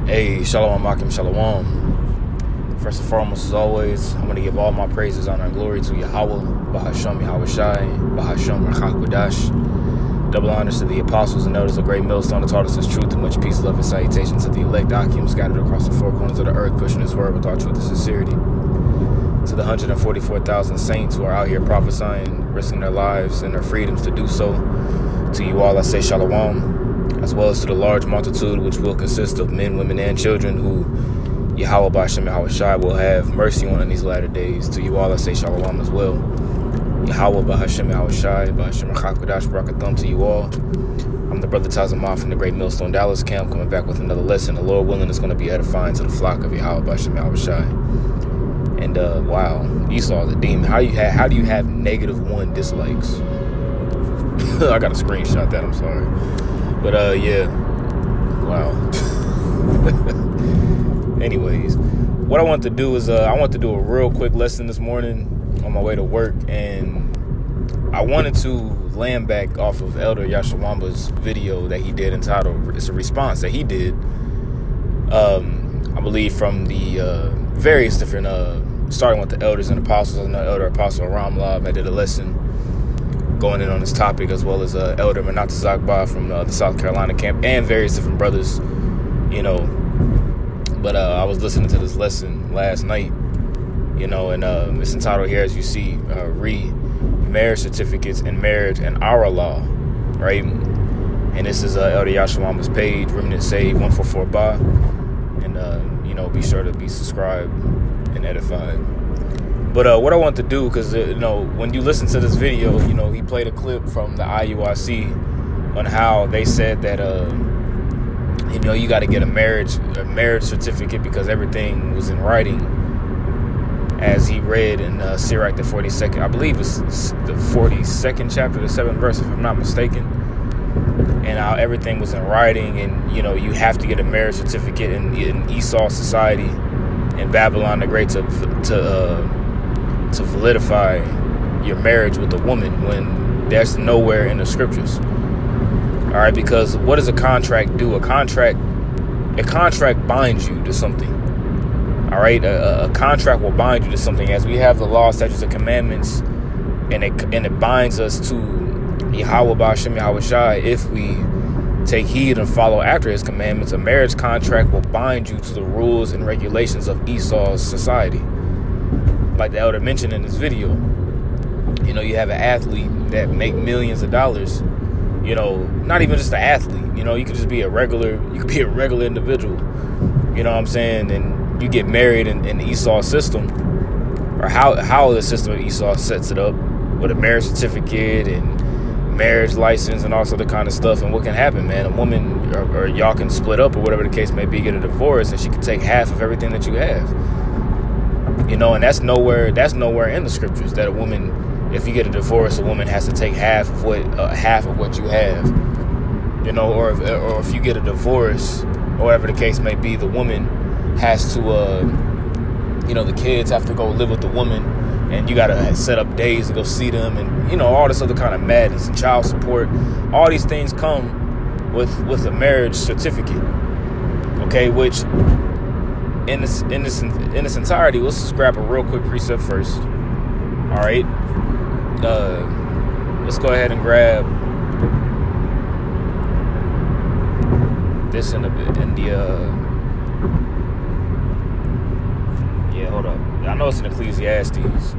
Hey, Shalom Akim Shalom. First and foremost, as always, I'm going to give all my praises, honor, and glory to Yahweh, Bahashem Yahweh Shai, Bahashem Rachak. Double honors to the apostles and elders of great millstone that taught us his truth, and much peace, love, and salutation to the elect Akim scattered across the four corners of the earth, pushing his word with all truth and sincerity. To the 144,000 saints who are out here prophesying, risking their lives and their freedoms to do so, to you all I say Shalom. As well as to the large multitude which will consist of men, women, and children who Yahweh B'Hashem Yahweh Shai will have mercy on in these latter days. To you all I say Shalom as well. Yahweh B'Hashem Yahweh Shai, B'Hashem Rachak Barakathum to you all. I'm the brother Tazamah from the Great Millstone Dallas camp, coming back with another lesson. The Lord willing is going to be edifying to the flock of Yahweh B'Hashem Yahweh Shai. And wow, Esau the demon. How do you have -1 dislikes? I got to screenshot that, I'm sorry. But yeah, wow. Anyways, what I want to do is I want to do a real quick lesson this morning on my way to work, and I wanted to land back off of Elder Yashawamba's video that he did entitled, it's a response that he did, I believe from the various different, starting with the elders and apostles. I know Elder Apostle Ramlab, I did a lesson going in on this topic, as well as Elder Manata Zagba from the South Carolina camp, and various different brothers, you know. But I was listening to this lesson last night, you know, and it's entitled here, as you see, marriage certificates and marriage and our law, right? And this is Elder Yashawama's page, Remnant Say 144 Ba, and you know, be sure to be subscribed and edified. But what I want to do, because, you know, when you listen to this video, you know, he played a clip from the IUIC on how they said that, you know, you got to get a marriage certificate because everything was in writing, as he read in Sirach, the 42nd, I believe it's the 42nd chapter, the 7th verse, if I'm not mistaken. And how everything was in writing, and, you know, you have to get a marriage certificate in Esau society, in Babylon the Great, to validify your marriage with a woman, when there's nowhere in the scriptures. All right, because what does a contract do? A contract binds you to something. All right, a contract will bind you to something, as we have the law, statutes, and commandments, and it binds us to Yahweh B'Hashem Yahweh Shai. If we take heed and follow after his commandments, a marriage contract will bind you to the rules and regulations of Esau's society. Like the elder mentioned in this video, you know, you have an athlete that make millions of dollars, you know, not even just an athlete, you know, you could just be a regular individual, you know what I'm saying? And you get married in Esau's system, or how the system of Esau sets it up with a marriage certificate and marriage license and all sort of kind of stuff. And what can happen, man? A woman or y'all can split up, or whatever the case may be, get a divorce, and she can take half of everything that you have. You know, and that's nowhere in the scriptures that a woman, if you get a divorce, a woman has to take half of what you have. You know, or if you get a divorce, or whatever the case may be, the woman has to, you know, the kids have to go live with the woman, and you gotta set up days to go see them, and, you know, all this other kind of madness and child support. All these things come with a marriage certificate. Okay, which in this entirety, let's just grab a real quick precept first. All right, let's go ahead and grab this in the yeah, hold up. I know it's in Ecclesiastes.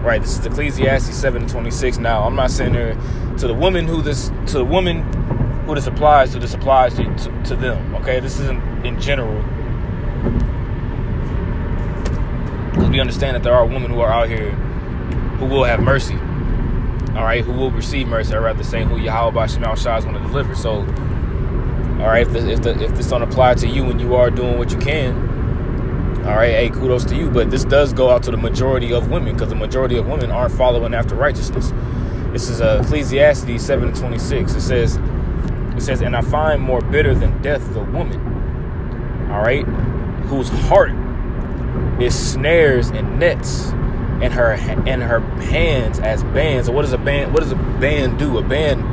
Right, this is Ecclesiastes 7:26. Now, I'm not saying there to the woman who this applies to. This applies to them. Okay, this isn't in general, because we understand that there are women who are out here who will have mercy. All right, who will receive mercy. I'd rather say who Yahweh B'Hashem Yahweh Shai is going to deliver. So, all right, if this don't apply to you and you are doing what you can, all right, hey, kudos to you. But this does go out to the majority of women, because the majority of women aren't following after righteousness. This is Ecclesiastes 7:26. It says, and I find more bitter than death the woman, all right, whose heart is snares and nets, and her hands as bands. So what does a band do? A band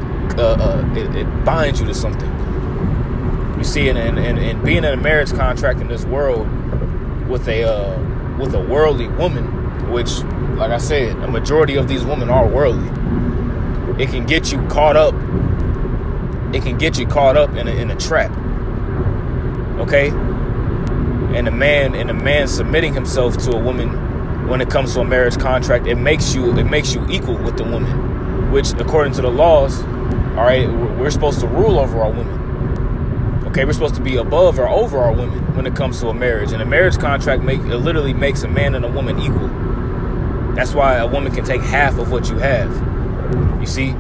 it binds you to something. You see, and being in a marriage contract in this world with a worldly woman, which, like I said, a majority of these women are worldly. It can get you caught up. It can get you caught up in a trap. Okay? And a man submitting himself to a woman when it comes to a marriage contract, it makes you equal with the woman, which according to the laws, all right, we're supposed to rule over our women. Okay, we're supposed to be above or over our women when it comes to a marriage. And a marriage contract literally makes a man and a woman equal. That's why a woman can take half of what you have. You see?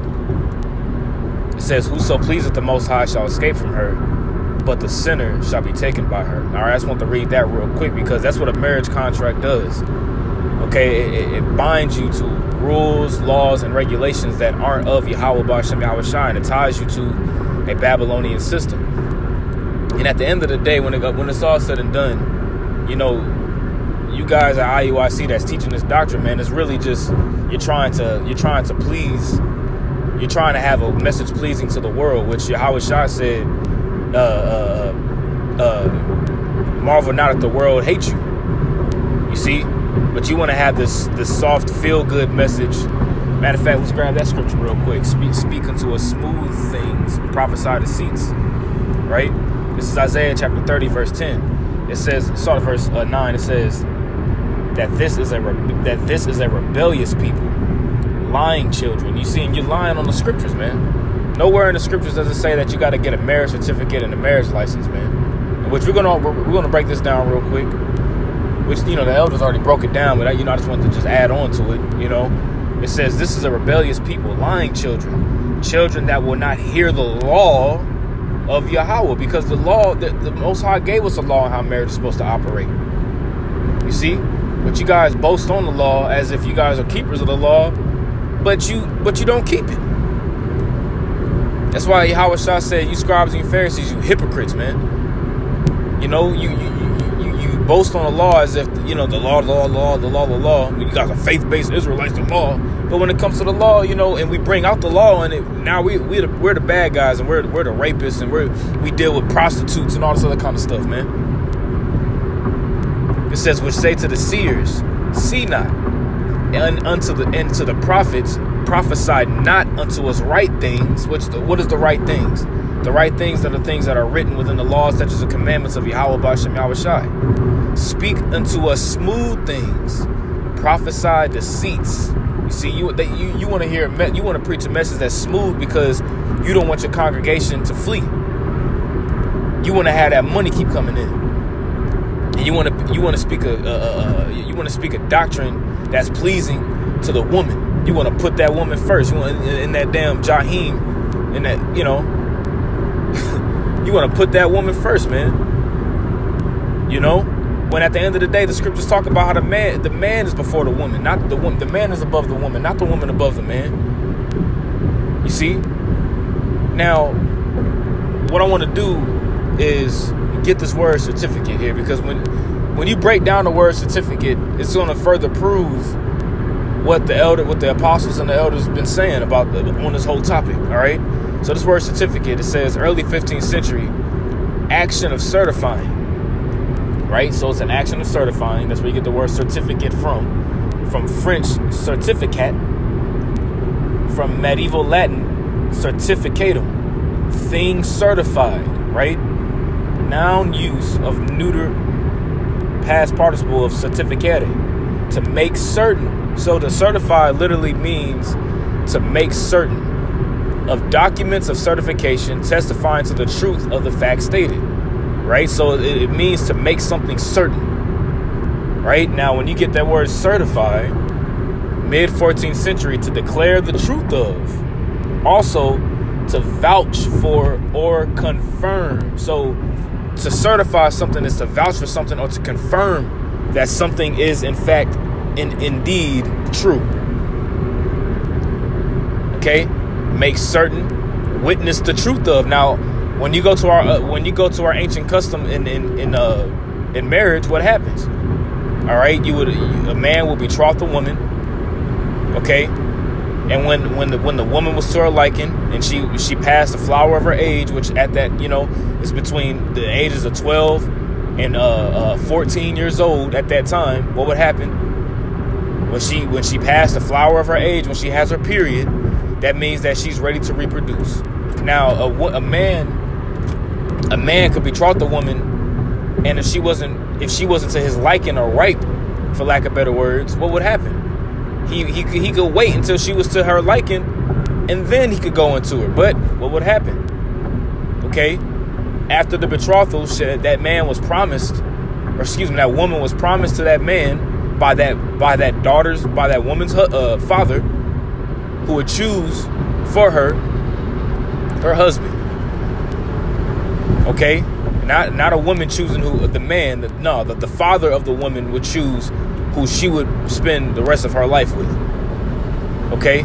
It says, whoso pleaseth the Most High shall escape from her, but the sinner shall be taken by her. All right, I just want to read that real quick because that's what a marriage contract does. Okay, it binds you to rules, laws, and regulations that aren't of Yahweh B'Shem Yahweh Shai, and it ties you to a Babylonian system. And at the end of the day, when it's all said and done, you know, you guys at IUIC that's teaching this doctrine, man, it's really just you're trying to please, you're trying to have a message pleasing to the world, which Yahweh Shai said, marvel not at the world hate you. You see, but you want to have this soft feel good message. Matter of fact, let's grab that scripture real quick. Speak unto us smooth things, prophesy deceits. Right. This is Isaiah chapter 30, verse 10. It says, start at verse 9. It says that this is a rebellious people, lying children. You see, and you're lying on the scriptures, man. Nowhere in the scriptures does it say that you got to get a marriage certificate and a marriage license, man. Which we're gonna break this down real quick. Which, you know, the elders already broke it down, but I just wanted to just add on to it. You know, it says this is a rebellious people, lying children that will not hear the law of Yahweh, because the law, the Most High gave us a law on how marriage is supposed to operate. You see, but you guys boast on the law as if you guys are keepers of the law, but you don't keep it. That's why Yahweh Shah said, "You scribes and you Pharisees, you hypocrites, man." You know, you boast on the law as if, you know, the law. You guys are faith-based Israelites, the law. But when it comes to the law, you know, and we bring out the law, and now we're the bad guys, and we're the rapists, and we deal with prostitutes and all this other kind of stuff, man. It says, which say to the seers, see not, and to the prophets, prophesy not unto us right things. What is the right things? The right things are the things that are written within the laws, statutes, and commandments of Yahweh B'Shem Yahweh Shai. Speak unto us smooth things, prophesy deceits. You see, you want to you want to preach a message that's smooth because you don't want your congregation to flee. You want to have that money keep coming in, and you want to speak a doctrine that's pleasing to the woman. You want to put that woman first. You want in that damn Jahim, in that, you know, you want to put that woman first, man. You know. When at the end of the day, the scriptures talk about how the man is before the woman, not the woman. The man is above the woman, not the woman above the man. You see? Now, what I want to do is get this word certificate here, because when you break down the word certificate, it's going to further prove what the apostles and the elders have been saying about on this whole topic. All right. So this word certificate, it says early 15th century action of certifying. Right, so it's an action of certifying. That's where you get the word certificate from French certificat, from medieval Latin certificatum, thing certified. Right, noun use of neuter past participle of certificare, to make certain. So to certify literally means to make certain of documents of certification testifying to the truth of the fact stated. Right, so it means to make something certain. Right, now when you get that word certify, mid 14th century, to declare the truth of, also to vouch for or confirm. So to certify something is to vouch for something or to confirm that something is in fact indeed true. Okay, make certain, witness the truth of. Now, when you go to our ancient custom in marriage, what happens? All right, a man will betroth a woman. Okay, And when the woman was to her liking, and she passed the flower of her age, which at that, is between the ages of 12 and 14 years old at that time, what would happen? When she passed the flower of her age, when she has her period, that means that she's ready to reproduce. Now, a man could betroth a woman, and if she wasn't to his liking or right, for lack of better words, what would happen? He could wait until she was to her liking, and then he could go into her. But what would happen? Okay, after the betrothal, that woman was promised to that man by that woman's father, who would choose for her husband. Okay, not a woman choosing the father of the woman would choose who she would spend the rest of her life with. Okay.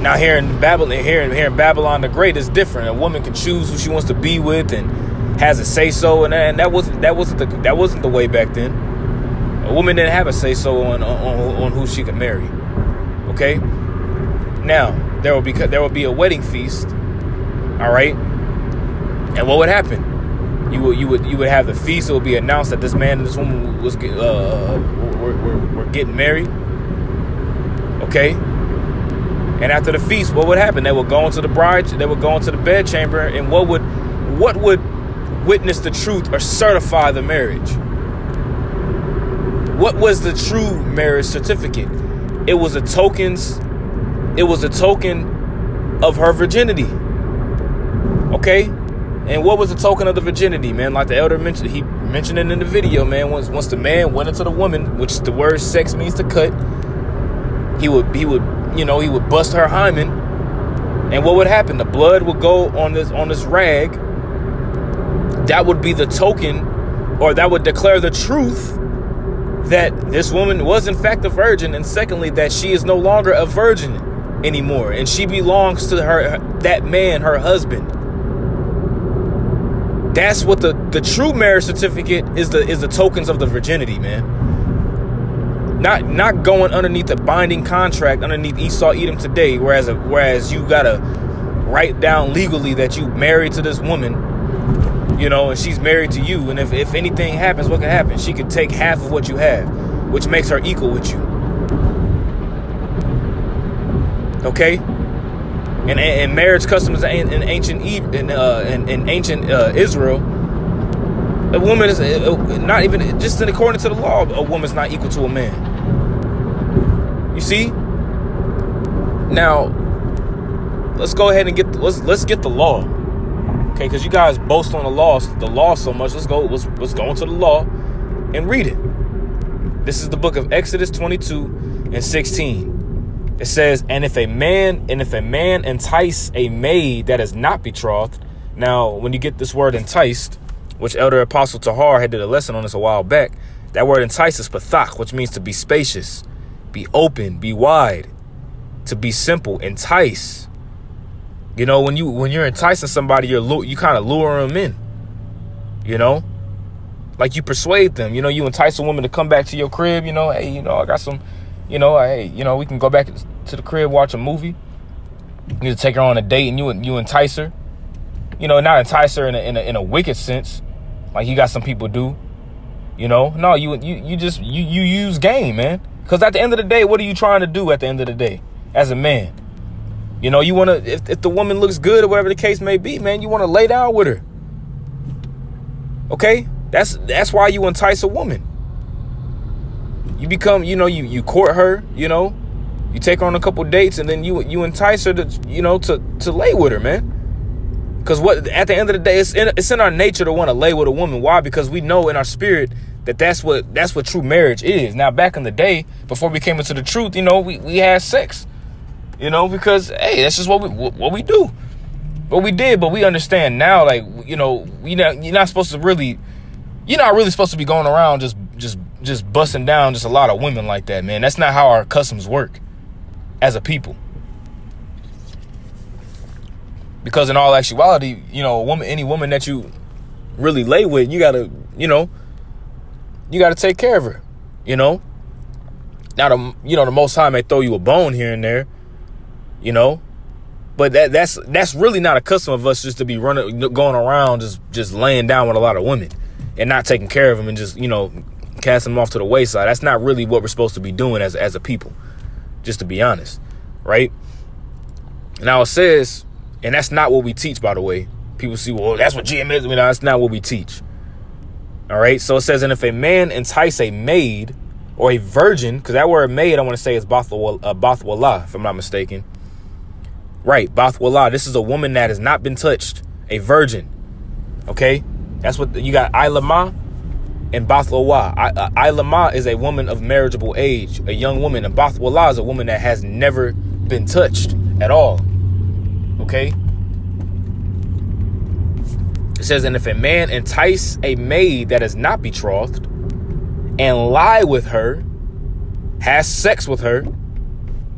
Now here in Babylon the Great is different. A woman can choose who she wants to be with and has a say so, and that wasn't the way back then. A woman didn't have a say so on who she could marry. Okay. Now there will be a wedding feast. All right. And what would happen? You would have the feast. It would be announced that this man and this woman were getting married. Okay. And after the feast, what would happen? They would go into the bedchamber, and what would witness the truth or certify the marriage? What was the true marriage certificate? It was a token of her virginity. Okay? And what was the token of the virginity, man? Like the elder mentioned, he mentioned it in the video, man. Once the man went into the woman, which the word sex means to cut, he would bust her hymen, and what would happen? The blood would go on this rag. That would be the token, or that would declare the truth that this woman was in fact a virgin, and secondly, that she is no longer a virgin anymore, and she belongs to that man, her husband. That's what the true marriage certificate is the tokens of the virginity, man. Not going underneath a binding contract underneath Esau Edom today, whereas you gotta write down legally that you married to this woman, and she's married to you, and if anything happens, what can happen? She could take half of what you have, which makes her equal with you. Okay. And marriage customs in ancient Israel, a woman is not even, just according to the law, a woman's not equal to a man. You see? Now, let's go ahead and let's get the law. Okay, because you guys boast on the law so much. Let's go into the law and read it. This is the book of Exodus 22:16. It says, and if a man entice a maid that is not betrothed. Now, when you get this word enticed, which Elder Apostle Tahar had did a lesson on this a while back, that word entice is pathach, which means to be spacious, be open, be wide, to be simple, entice. When you're enticing somebody, you kind of lure them in. Like you persuade them. You entice a woman to come back to your crib. Hey, I got some. We can go back to the crib, watch a movie. You need to take her on a date, and you entice her. Not entice her in a wicked sense, like you got some people do. No, you use game, man. Because at the end of the day, what are you trying to do at the end of the day as a man? You want to, if the woman looks good or whatever the case may be, man, you want to lay down with her. Okay, that's why you entice a woman. You become, you court her, you take her on a couple dates, and then you entice her to lay with her, man. Because at the end of the day, it's in our nature to want to lay with a woman. Why? Because we know in our spirit that's what true marriage is. Now, back in the day, before we came into the truth, we had sex, because hey, that's just what we do, what we did. But we understand now, like you're not really supposed to be going around just busting down just a lot of women like that, man. That's not how our customs work as a people. Because in all actuality, any woman that you really lay with, you gotta take care of her, Now, the Most High may throw you a bone here and there, but that's really not a custom of us, just to be going around just laying down with a lot of women and not taking care of them and just, casting them off to the wayside. That's not really what we're supposed to be doing as a people, just to be honest, right? Now it says, and that's not what we teach, by the way. People see, well, that's what GM is. That's not what we teach. All right. So it says, and if a man entice a maid or a virgin, because that word maid, I want to say is bathwallah, if I'm not mistaken. Right. Bathwallah. This is a woman that has not been touched. A virgin. Okay. That's what you got. Ilama and bathwallah. Ilama is a woman of marriageable age, a young woman. And bathwallah is a woman that has never been touched at all. Okay. It says, and if a man entice a maid that is not betrothed and lie with her, has sex with her,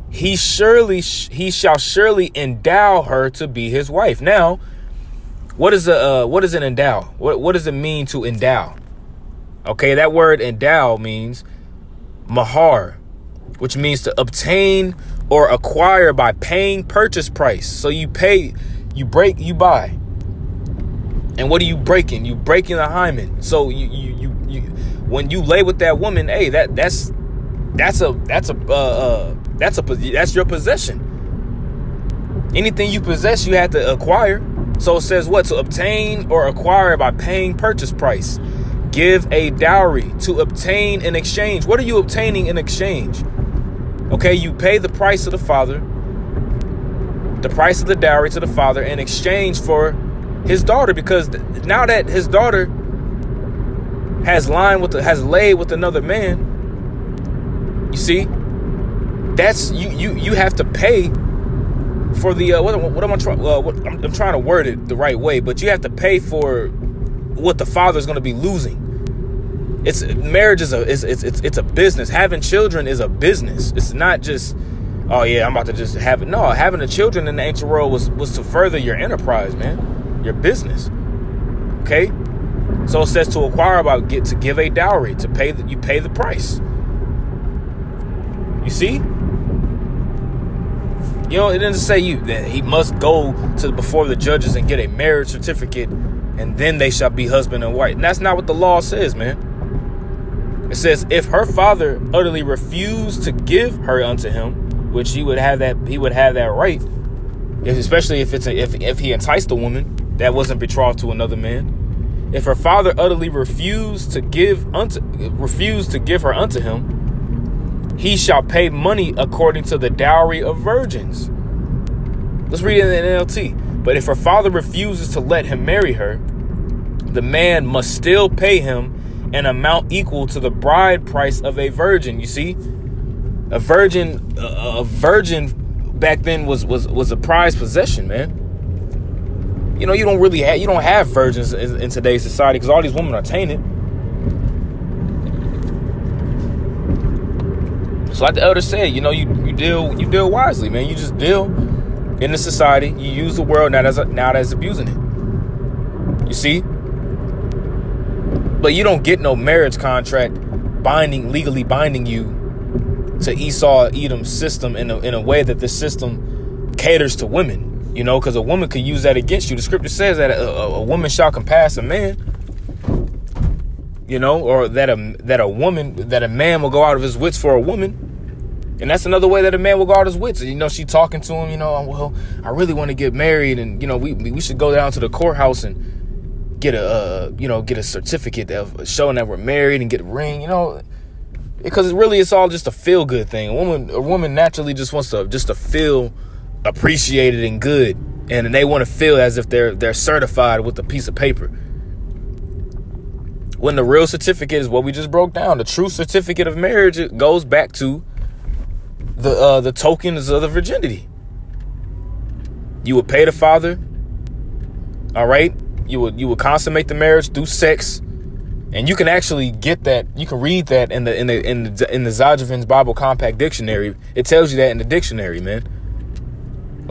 he shall surely endow her to be his wife. Now, what is an endow? What does it mean to endow? Okay, that word endow means mahar, which means to obtain or acquire by paying purchase price. So you pay, you buy. And what are you breaking? You breaking the hymen. So you when you lay with that woman, hey, that's your possession. Anything you possess, you have to acquire. So it says what? To obtain or acquire by paying purchase price. Give a dowry, to obtain in exchange. What are you obtaining in exchange? Okay, you pay the price of the father, the price of the dowry to the father in exchange for his daughter, because now that his daughter has laid with another man, you see, that's you have to pay for the I'm trying to word it the right way, but you have to pay for what the father's going to be losing. Marriage is a business. Having children is a business. It's not just, oh yeah, I'm about to just have it. No, having the children in the ancient world was to further your enterprise, man. Your business. Okay, so it says to acquire to give a dowry, you pay the price. You see, it doesn't say that he must go before the judges and get a marriage certificate and then they shall be husband and wife. And that's not what the law says, man. It says if her father utterly refused to give her unto him, which he would have that right, especially if he enticed the woman that wasn't betrothed to another man. If her father utterly refused to give her unto him, he shall pay money according to the dowry of virgins. Let's read it in the NLT. But if her father refuses to let him marry her, the man must still pay him an amount equal to the bride price of a virgin. You see, a virgin back then was a prized possession, man. You don't have virgins in today's society because all these women are tainted. So like the elder said, you deal wisely, man. You just deal in the society. You use the world now that's abusing it. You see? But you don't get no marriage contract legally binding you to Esau Edom's system in a way that this system caters to women. Because a woman could use that against you. The scripture says that a woman shall compass a man. Or that a man will go out of his wits for a woman. And that's another way that a man will go out of his wits. She talking to him, well, I really want to get married, and we should go down to the courthouse and get a certificate of showing that we're married and get a ring, because it's all just a feel good thing. A woman naturally just wants to feel appreciated and good, and they want to feel as if they're certified with a piece of paper, when the real certificate is what we just broke down. The true certificate of marriage, it goes back to the tokens of the virginity. You would pay the father, all right, you would consummate the marriage through sex, and you can actually get that. You can read that in the Zajavin's Bible Compact Dictionary. It tells you that in the dictionary, man.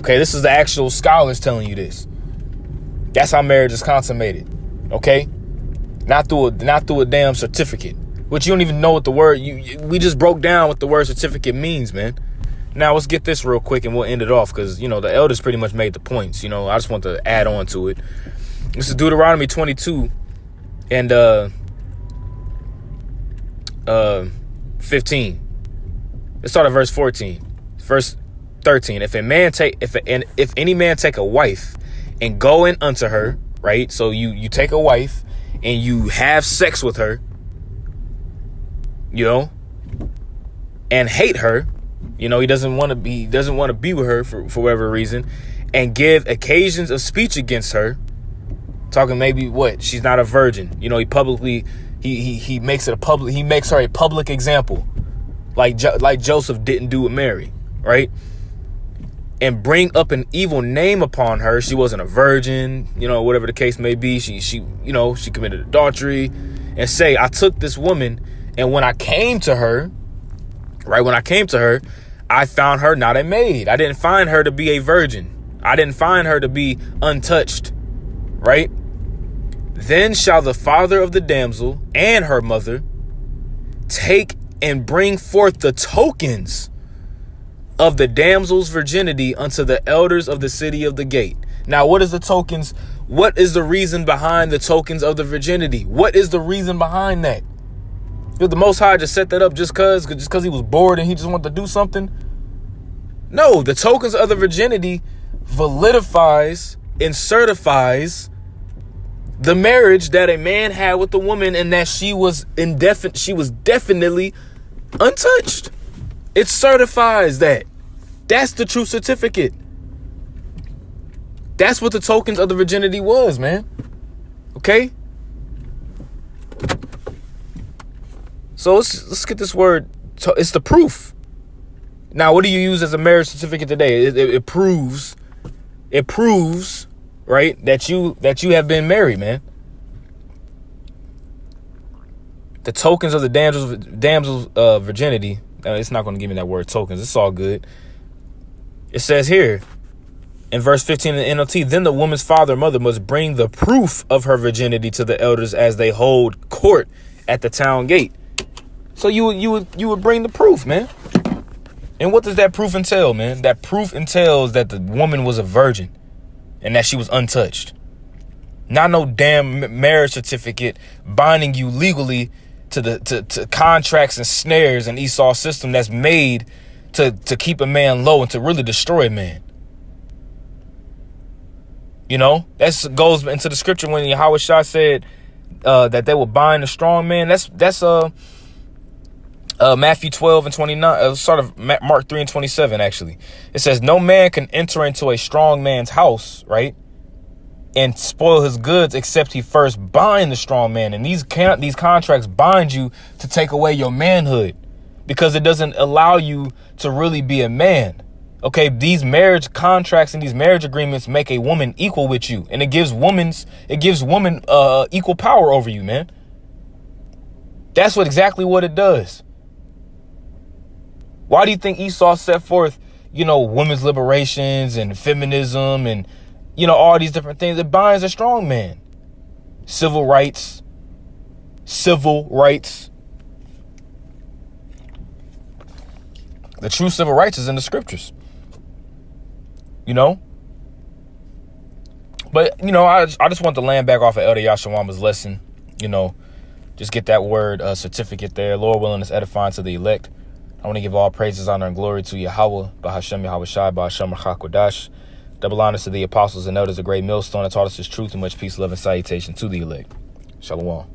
Okay, this is the actual scholars telling you this. That's how marriage is consummated. Okay, not through a damn certificate. which you don't even know what the word, we just broke down what the word certificate means, man. Now let's get this real quick and we'll end it off because, you know, the elders pretty much made the points. You know, I just want to add on to it. This is Deuteronomy 22 and 15. Let's start at verse 14. Verse 13. If any man take a wife and go in unto her, right? So you take a wife and you have sex with her, you know, and hate her, you know, he doesn't want to be with her for whatever reason, and give occasions of speech against her, talking maybe what she's not a virgin, you know, he publicly he makes her a public example, like Joseph didn't do with Mary, right? And bring up an evil name upon her. She wasn't a virgin, you know, whatever the case may be. She committed adultery, and say, I took this woman, and when I came to her, I found her not a maid. I didn't find her to be a virgin. I didn't find her to be untouched, right? Then shall the father of the damsel and her mother take and bring forth the tokens of the damsel's virginity unto the elders of the city of the gate. Now, what is the tokens? What is the reason behind the tokens of the virginity? What is the reason behind that? Did the Most High just set that up just because he was bored and he just wanted to do something? No, the tokens of the virginity validifies and certifies the marriage that a man had with the woman, and that she was definitely untouched. It certifies that. That's the true certificate. That's what the tokens of the virginity was, man. Okay? So let's get this word. It's the proof. Now, what do you use as a marriage certificate today? It proves, right, that you have been married, man. The tokens of the damsel's virginity. It's not going to give me that word tokens. It's all good. It says here in verse 15 in the NLT, then the woman's father or mother must bring the proof of her virginity to the elders as they hold court at the town gate. So you would bring the proof, man. And what does that proof entail, man? That proof entails that the woman was a virgin and that she was untouched. Not no damn marriage certificate binding you legally to contracts and snares and Esau system that's made to keep a man low and to really destroy a man. You know, that goes into the scripture when Yahweh Shah said that they will bind a strong man. That's Matthew 12 and 29, sort of Mark 3 and 27, actually. It says, no man can enter into a strong man's house, right, and spoil his goods except he first bind the strong man. And these contracts bind you to take away your manhood because it doesn't allow you to really be a man. Okay, these marriage contracts and these marriage agreements make a woman equal with you, and it gives women equal power over you, man. That's exactly what it does. Why do you think Esau set forth, you know, women's liberations and feminism and, you know, all these different things? It binds a strong man. Civil rights. The true civil rights is in the scriptures. You know? But, you know, I just want to land back off of Elder Yashawama's lesson. You know, just get that word certificate there. Lord willing, is edifying to the elect. I want to give all praises, honor, and glory to Yahweh, Bahashem Yahweh Shai, Bahashem Rachakodash. Double honors to the apostles and elders, a great millstone that taught us his truth, and much peace, love, and salutation to the elect. Shalom.